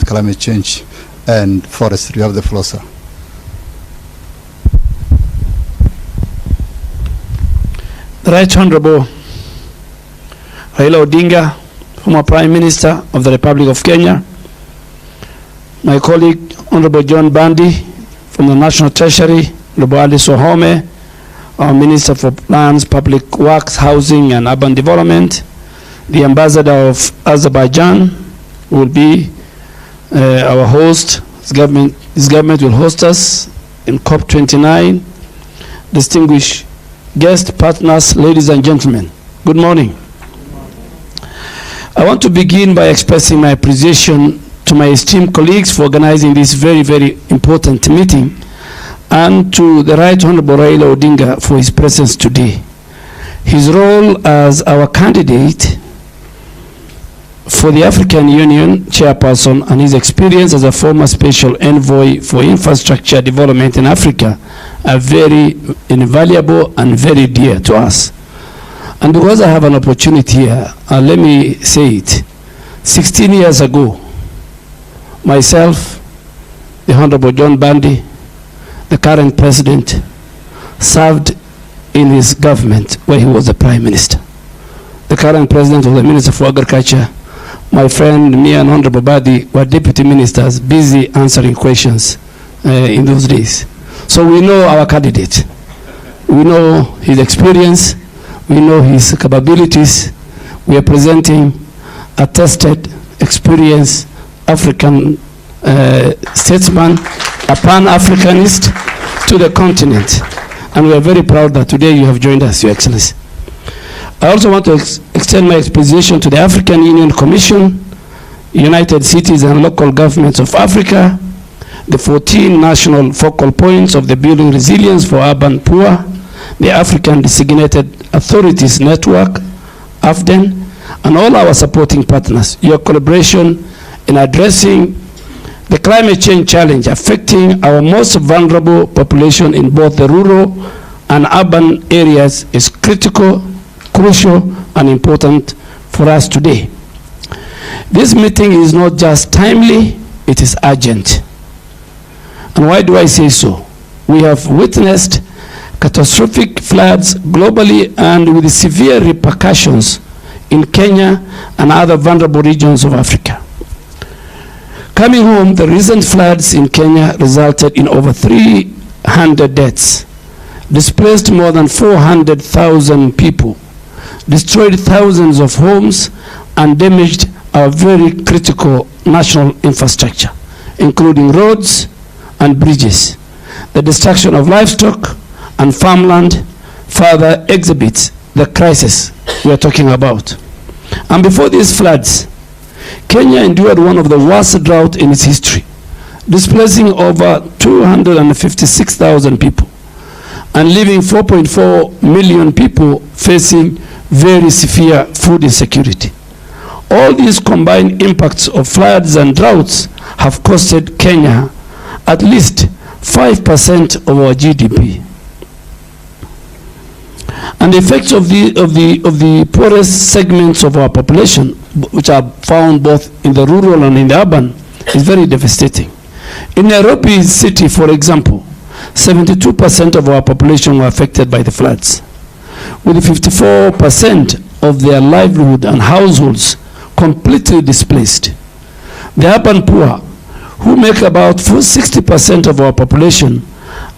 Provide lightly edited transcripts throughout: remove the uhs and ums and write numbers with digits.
climate change and forestry. You have the floor, sir. The Right Honorable Raila Odinga, former Prime Minister of the Republic of Kenya, my colleague Honorable John Mbadi from the National Treasury, Duale Sohome, our Minister for Lands, Public Works, Housing and Urban Development, the Ambassador of Azerbaijan will be our host. His government will host us in COP29. Distinguished guests, partners, ladies and gentlemen, good morning. I want to begin by expressing my appreciation to my esteemed colleagues for organizing this very, very important meeting, and to the Right Honorable Raila Odinga for his presence today. His role as our candidate for the African Union chairperson and his experience as a former special envoy for infrastructure development in Africa are very invaluable and very dear to us. And because I have an opportunity here, let me say it. 16 years ago, myself, the Honorable John Mbadi, the current president, served in his government where he was the Prime Minister. The current president was the Minister for Agriculture. My friend, me and Honorable Mbadi were deputy ministers busy answering questions in those days. So we know our candidate. We know his experience. We know his capabilities. We are presenting a tested, experienced African statesman, a Pan-Africanist to the continent. And we are very proud that today you have joined us, Your Excellency. I also want to extend my appreciation to the African Union Commission, United Cities and Local Governments of Africa, the 14 national focal points of the Building Resilience for Urban Poor, the African Designated Authorities Network, AFDEN, and all our supporting partners. Your collaboration in addressing the climate change challenge affecting our most vulnerable population in both the rural and urban areas is critical, crucial, and important for us today. This meeting is not just timely, it is urgent. And why do I say so? We have witnessed catastrophic floods globally and with severe repercussions in Kenya and other vulnerable regions of Africa. Coming home, the recent floods in Kenya resulted in over 300 deaths, displaced more than 400,000 people, destroyed thousands of homes, and damaged our very critical national infrastructure, including roads and bridges. The destruction of livestock and farmland further exhibits the crisis we are talking about. And before these floods, Kenya endured one of the worst droughts in its history, displacing over 256,000 people and leaving 4.4 million people facing very severe food insecurity. All these combined impacts of floods and droughts have costed Kenya at least 5% of our GDP. And the effects of the poorest segments of our population, which are found both in the rural and in the urban, is very devastating. In Nairobi city, for example, 72% of our population were affected by the floods, with 54% of their livelihood and households completely displaced. The urban poor, who make about 60% of our population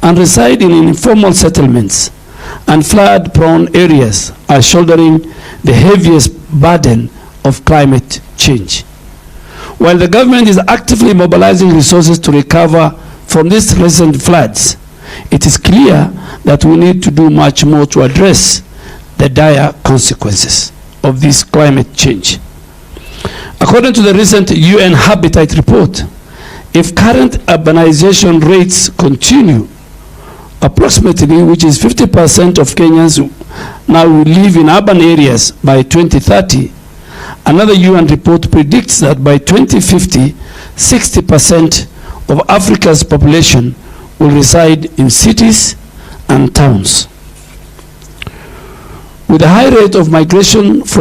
and reside in informal settlements and flood-prone areas, are shouldering the heaviest burden of climate change. While the government is actively mobilizing resources to recover from these recent floods, it is clear that we need to do much more to address the dire consequences of this climate change. According to the recent UN Habitat report, if current urbanization rates continue, approximately, which is 50% of Kenyans now will live in urban areas by 2030, another UN report predicts that by 2050, 60% of Africa's population will reside in cities and towns. With a high rate of migration from